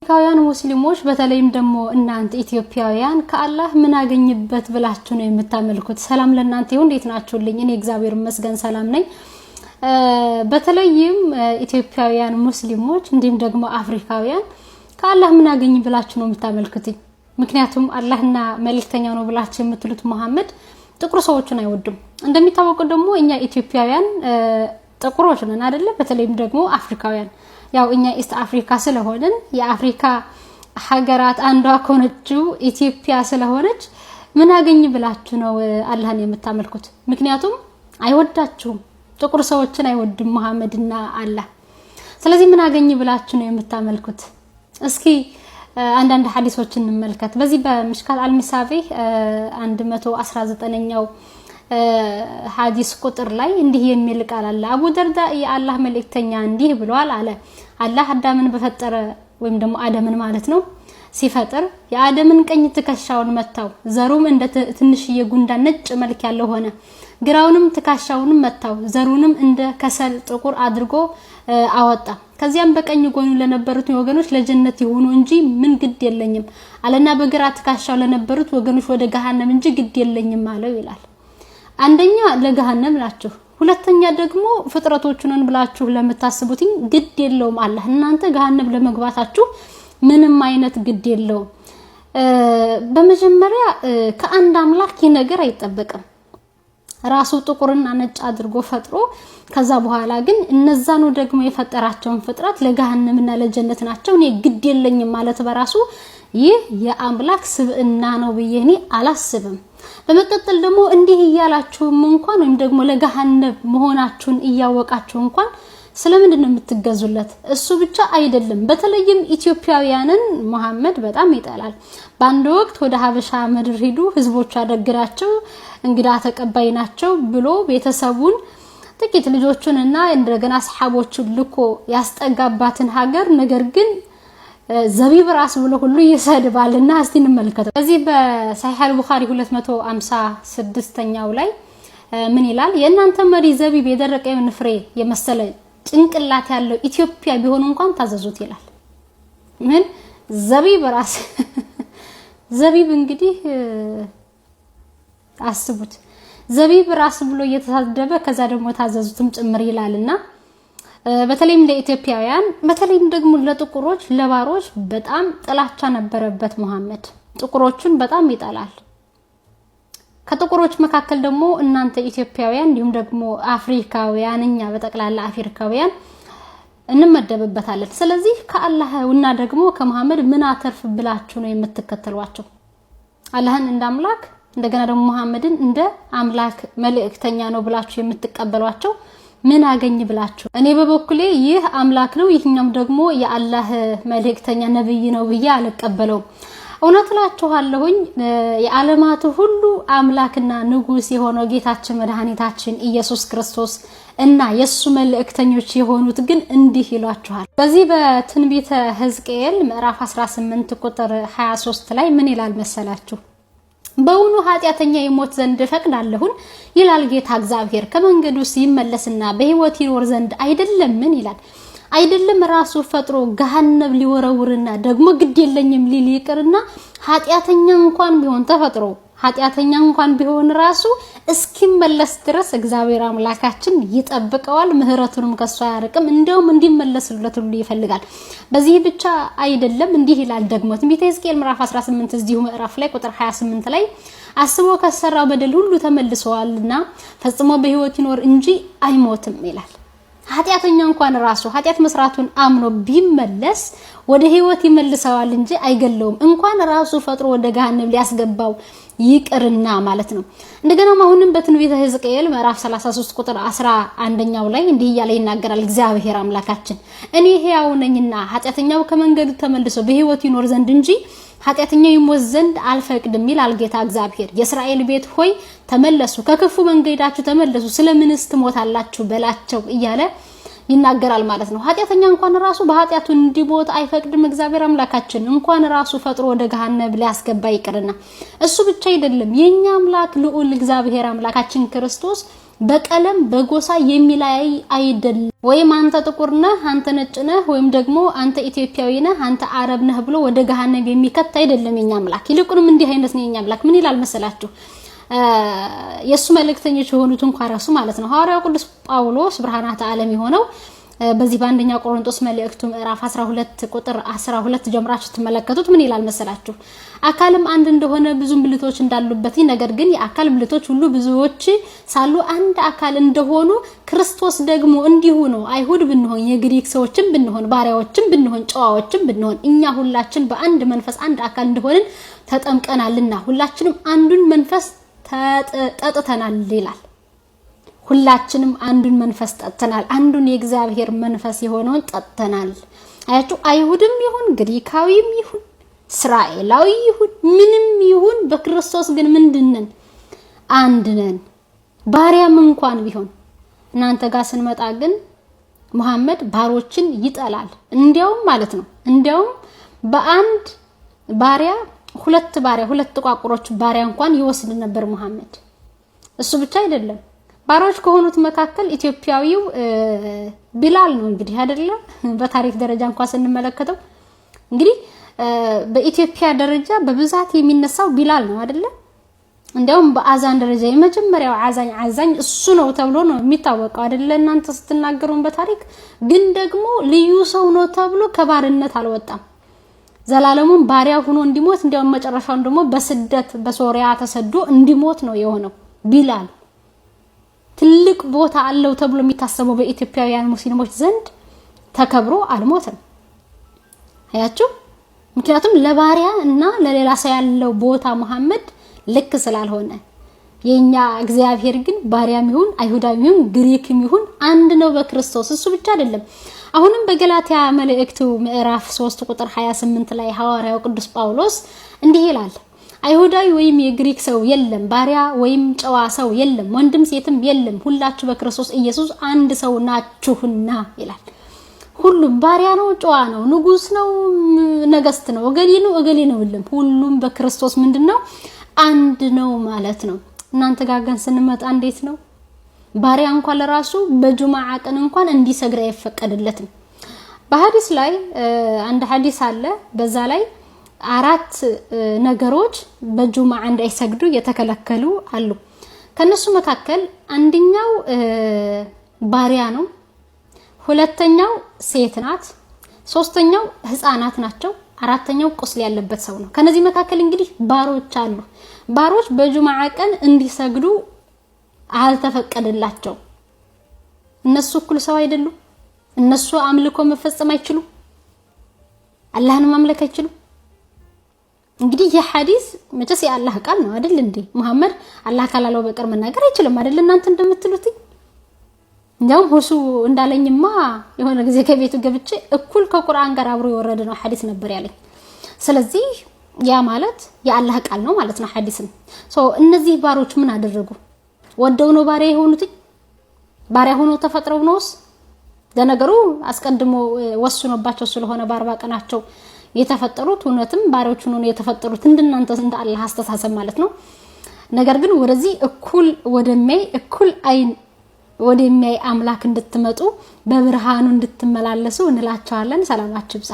አፍሪካውያን ሙስሊሞች በተለይም ደግሞ እናንተ ኢትዮጵያውያን ከአላህ ምን አገኝበት ብላችሁ ነው የምታመልኩት? ሰላም ለእናንተ ይሁን። እንዴት ናችሁልኝ? እኔ እግዚአብሔር ይመስገን ሰላም ነኝ። በተለይም ኢትዮጵያውያን ሙስሊሞች እንዲሁም ደግሞ አፍሪካውያን ከአላህ ምን አገኝ ብላችሁ ነው የምታመልኩት? ምክንያቱም አላህና መልእክተኛው ነው ብላችሁ የምትሉት መሐመድ ጥቁር ሰዎችን አይወድም። እንደሚታወቀው ደግሞ እኛ ኢትዮጵያውያን ጥቁሮች ነን አይደለ? በተለይም ደግሞ አፍሪካውያን ያው እኛ ኢስት አፍሪካ ስለሆነን የአፍሪካ ሀገራት አንዷ ከሆነችው ኢትዮጵያ ስለሆነች ምን አገኝ ብላችሁ ነው አላህን የምታመልኩት? ምክንያቱም አይወዳችሁም። ጥቁር ሰዎችን አይወድም መሐመድና አላህ። ስለዚህ ምን አገኝ ብላችሁ ነው የምታመልኩት? እስኪ አንዳንድ ሐዲሶችን እንመልከት። በዚህ በምሽካት አልሚሳቢህ 119ኛው ሐዲስ ቁጥር ላይ እንዲህ የሚል ቃል አለ። አቡ ደርዳ የአላህ መልእክተኛ እንዲህ ብለዋል አለ። አላህ አዳምን በፈጠረ ወይም ደግሞ አደምን ማለት ነው ሲፈጥር የአደምን ቀኝ ትከሻውን መታው፣ ዘሩም እንደ ትንሽዬ ጉንዳን ነጭ መልክ ያለው ሆነ። ግራውንም ትከሻውንም መታው፣ ዘሩንም እንደ ከሰል ጥቁር አድርጎ አወጣ። ከዚያም በቀኝ ጎኑ ለነበሩት ወገኖች ለጀነት ይሁኑ እንጂ ምን ግድ የለኝም አለና በግራ ትከሻው ለነበሩት ወገኖች ወደ ገሃነም እንጂ ግድ የለኝም አለው ይላል። አንደኛ ለገሃነም ናችሁ፣ ሁለተኛ ደግሞ ፍጥረቶቹን ብላችሁ ለምታስቡት ግድ የለውም አላህ። እናንተ ገሃነም ለመግባታችሁ ምንም አይነት ግድ የለውም። በመጀመሪያ ከአንድ አምላክ ነገር አይጠበቅም። ራሱ ጥቁርና ነጭ አድርጎ ፈጥሮ ከዛ በኋላ ግን እነዛኑ ደግሞ የፈጠራቸውን ፍጥረት ለገሃነምና ለጀነት ናቸው እኔ ግድ የለኝም ማለት በራሱ ይህ የአምላክ ስብዕና ነው ብዬ እኔ አላስብም። በመቀጠል ደግሞ እንዲህ እያላችሁም እንኳን ወይም ደግሞ ለገሃነም መሆናችሁን እያወቃችሁ እንኳን ስለምንድን ነው የምትገዙለት? እሱ ብቻ አይደለም፣ በተለይም ኢትዮጵያውያንን መሐመድ በጣም ይጠላል። በአንድ ወቅት ወደ ሀበሻ ምድር ሄዱ፣ ህዝቦች አደግራቸው እንግዳ ተቀባይ ናቸው ብሎ ቤተሰቡን ጥቂት ልጆቹንና እንደገና ሰሃቦቹን ልኮ ያስጠጋባትን ሀገር ነገር ግን ዘቢብ ራስ ብሎ ሁሉ ይሰድባልና እስቲ እንመልከተው። በዚህ በሰሒህ አልቡኻሪ 256ኛው ላይ ምን ይላል? የእናንተ መሪ ዘቢብ የደረቀ ፍሬ የመሰለ ጭንቅላት ያለው ኢትዮጵያ ቢሆን እንኳን ታዘዙት ይላል። ምን ዘቢብ ራስ ዘቢብ እንግዲህ አስቡት፣ ዘቢብ ራስ ብሎ እየተሳደበ ከዛ ደግሞ ታዘዙትም ጭምር ይላልና በተለይም ለኢትዮጵያውያን በተለይም ደግሞ ለጥቁሮች ለባሮች በጣም ጥላቻ ነበረበት መሐመድ። ጥቁሮችን በጣም ይጠላል። ከጥቁሮች መካከል ደግሞ እናንተ ኢትዮጵያውያን እንዲሁም ደግሞ አፍሪካውያን እኛ በጠቅላላ አፍሪካውያን እንመደብበታለን። ስለዚህ ከአላህና ደግሞ ከመሐመድ ምን አተርፍ ብላችሁ ነው የምትከተሏቸው? አላህን እንደ አምላክ እንደገና ደግሞ መሐመድን እንደ አምላክ መልእክተኛ ነው ብላችሁ የምትቀበሏቸው ምን አገኝ ብላችሁ? እኔ በበኩሌ ይህ አምላክ ነው ይህኛም ደግሞ የአላህ መልእክተኛ ነብይ ነው ብዬ አልቀበለው። እውነትላችኋለሁኝ የዓለማቱ ሁሉ አምላክና ንጉስ የሆነው ጌታችን መድኃኒታችን ኢየሱስ ክርስቶስ እና የሱ መልእክተኞች የሆኑት ግን እንዲህ ይሏችኋል። በዚህ በትንቢተ ሕዝቅኤል ምዕራፍ 18 ቁጥር 23 ላይ ምን ይላል መሰላችሁ? በውኑ ኃጢያተኛ ይሞት ዘንድ ፈቅዳለሁን ይላል ጌታ እግዚአብሔር፣ ከመንገዱ ሲመለስና በህይወት ይኖር ዘንድ አይደለምን ይላል። አይደለም ራሱ ፈጥሮ ገሃነም ሊወረውርና ደግሞ ግድ የለኝም ሊል ይቅርና ኃጢያተኛ እንኳን ቢሆን ተፈጥሮ ኃጢያተኛ እንኳን ቢሆን ራሱ እስኪመለስ ድረስ እግዚአብሔር አምላካችን ይጠብቀዋል፣ ምህረቱንም ከሱ ያርቅም፣ እንደውም እንዲመለስለት ሁሉ ይፈልጋል። በዚህ ብቻ አይደለም እንዲህ ይላል ደግሞ ትንቢተ ሕዝቅኤል ምዕራፍ 18 እዚሁ ምዕራፍ ላይ ቁጥር 28 ላይ አስቦ ከሰራው በደል ሁሉ ተመልሰዋልና ፈጽሞ በህይወት ይኖር እንጂ አይሞትም ይላል። ኃጢያተኛ እንኳን ራሱ ኃጢያት መስራቱን አምኖ ቢመለስ ወደ ህይወት ይመልሰዋል እንጂ አይገለውም። እንኳን ራሱ ፈጥሮ ወደ ገሃነም ሊያስገባው ይቅርና ማለት ነው። እንደገና አሁንም በትንቢተ ሕዝቅኤል ምዕራፍ 33 ቁጥር 11ኛው ላይ እንዲህ እያለ ይናገራል እግዚአብሔር አምላካችን፣ እኔ ሕያው ነኝና ኃጢያተኛው ከመንገዱ ተመልሶ በህይወት ይኖር ዘንድ እንጂ ኃጢያተኛው ይሞት ዘንድ አልፈቅድም ይላል ጌታ እግዚአብሔር። የእስራኤል ቤት ሆይ ተመለሱ፣ ከክፉ መንገዳችሁ ተመለሱ፣ ስለምንስ ትሞታላችሁ በላቸው እያለ ይናገራል ማለት ነው። ኃጢያተኛ እንኳን ራሱ በኃጢያቱ እንዲሞት አይፈቅድም እግዚአብሔር አምላካችን። እንኳን ራሱ ፈጥሮ ወደ ገሃነም ሊያስገባ ይቅርና እሱ ብቻ አይደለም የኛ አምላክ ልዑል እግዚአብሔር አምላካችን ክርስቶስ በቀለም በጎሳ የሚለያይ አይደለም። ወይም አንተ ጥቁር ነህ አንተ ነጭ ነህ ወይም ደግሞ አንተ ኢትዮጵያዊ ነህ አንተ አረብ ነህ ብሎ ወደ ገሃነም የሚከት አይደለም የኛ አምላክ። ይልቁንም እንዲህ አይነት ነው የኛ አምላክ። ምን ይላል መሰላችሁ? የሱ መልእክተኞች የሆኑት እንኳን ራሱ ማለት ነው ሐዋርያው ቅዱስ ጳውሎስ ብርሃናተ ዓለም የሆነው በዚህ በአንደኛ ቆሮንቶስ መልእክቱ ምዕራፍ 12 ቁጥር 12 ጀምራችሁ ተመለከቱት። ምን ይላል መሰላችሁ? አካልም አንድ እንደሆነ ብዙ ብልቶች እንዳሉበት ነገር ግን የአካል ብልቶች ሁሉ ብዙዎች ሳሉ አንድ አካል እንደሆኑ ክርስቶስ ደግሞ እንዲሁ ነው። አይሁድ ብንሆን የግሪክ ሰዎችም ብንሆን ባሪያዎችም ብንሆን ጨዋዎችም ብንሆን እኛ ሁላችን በአንድ መንፈስ አንድ አካል እንደሆንን ተጠምቀናልና ሁላችንም አንዱን መንፈስ ተጠጥተናል ይላል። ሁላችንም አንዱን መንፈስ ጠጥተናል። አንዱን የእግዚአብሔር መንፈስ የሆነውን ጠጥተናል። አያችሁ አይሁድም ይሁን ግሪካዊም ይሁን እስራኤላዊ ይሁን ምንም ይሁን በክርስቶስ ግን ምንድነን? አንድ ነን። ባሪያም እንኳን ቢሆን እናንተ ጋር ስንመጣ ግን መሐመድ ባሮችን ይጠላል። እንዲያውም ማለት ነው እንዲያውም በአንድ ባሪያ ሁለት ቋቁሮች ባሪያ እንኳን ይወስድ ነበር መሐመድ። እሱ ብቻ አይደለም ባሮች ከሆኑት መካከል ኢትዮጵያዊው ቢላል ነው እንግዲህ አይደለ? በታሪክ ደረጃ እንኳን ስንመለከተው እንግዲህ በኢትዮጵያ ደረጃ በብዛት የሚነሳው ቢላል ነው አይደለ? እንዲያውም በአዛን ደረጃ የመጀመሪያው አዛኝ እሱ ነው ተብሎ ነው የሚታወቀው አይደለ? እናንተ ስትናገሩን በታሪክ ግን ደግሞ ልዩ ሰው ነው ተብሎ ከባርነት አልወጣም። ዘላለሙን ባሪያ ሆኖ እንዲሞት እንዲያውም መጨረሻውን ደግሞ በስደት በሶሪያ ተሰዶ እንዲሞት ነው የሆነው ቢላል። ትልቅ ቦታ አለው ተብሎ የሚታሰበው በኢትዮጵያውያን ሙስሊሞች ዘንድ ተከብሮ አልሞተም። አያችሁ? ምክንያቱም ለባሪያ እና ለሌላ ሰው ያለው ቦታ መሐመድ ልክ ስላልሆነ የኛ እግዚአብሔር ግን ባሪያም ይሁን አይሁዳም ይሁን ግሪክም ይሁን አንድ ነው በክርስቶስ። እሱ ብቻ አይደለም። አሁንም በገላትያ መልእክቱ ምዕራፍ 3 ቁጥር 28 ላይ ሐዋርያው ቅዱስ ጳውሎስ እንዲህ ይላል አይሁዳዊ ወይም የግሪክ ሰው የለም ባሪያ ወይም ጨዋ ሰው የለም ወንድም ሴትም የለም ሁላችሁ በክርስቶስ ኢየሱስ አንድ ሰው ናችሁና ይላል። ሁሉም ባሪያ ነው ጨዋ ነው ንጉስ ነው ነገስት ነው እገሌ ነው የለም ሁሉም በክርስቶስ ምንድነው አንድ ነው ማለት ነው። እናንተ ጋር ግን ስንመጣ እንዴት ነው? ባሪያ እንኳን ለራሱ በጁማዓ ቀን እንኳን እንዲሰግድ አይፈቀድለትም። በሐዲስ ላይ አንድ ሐዲስ አለ በዛ ላይ 4 ነገሮች በጁማዓ እንዳይሰግዱ የተከለከሉ አሉ። ከነሱ መካከል አንደኛው ባሪያ ነው፣ ሁለተኛው ሴት ናት፣ ሶስተኛው ህፃናት ናቸው፣ አራተኛው ቁስል ያለበት ሰው ነው። ከነዚህ መካከል እንግዲህ ባሮች አሉ። ባሮች በጁማዓ ቀን እንዲሰግዱ አልተፈቀደላቸው። እነሱ እኩል ሰው አይደሉም። እነሱ አምልኮ መፈጸም አይችሉም። አላህን ማምለክ አይችሉም። እንግዲህ የሐዲስ መቼስ የአላህ ቃል ነው አይደል እንዴ? መሐመድ አላህ ካላለው በቀር መናገር አይችልም አይደል? እናንተ እንደምትሉት እንደውም ሁሱ እንዳለኝማ የሆነ ጊዜ ከቤቱ ገብቼ እኩል ከቁርአን ጋር አብሮ የወረደ ነው ሐዲስ ነበር ያለኝ። ስለዚህ ያ ማለት የአላህ ቃል ነው ማለት ነው ሐዲስን። እነዚህ ባሮች ምን አደረጉ? ወደው ነው ባሪያ የሆኑት? ባሪያ ሆኖ ተፈጥረው ነውስ? ለነገሩ አስቀድሞ ወስኖባቸው ስለሆነ በ40 ቀናቸው የተፈጠሩት እውነትም ባሪያዎች ሆነው የተፈጠሩት እንደናንተ እንደ አላህ አስተሳሰብ ማለት ነው። ነገር ግን ወደዚህ እኩል አይን ወደሚያይ አምላክ እንድትመጡ በብርሃኑ እንድትመላለሱ እንላችኋለን። ሰላማችሁ ይብዛ።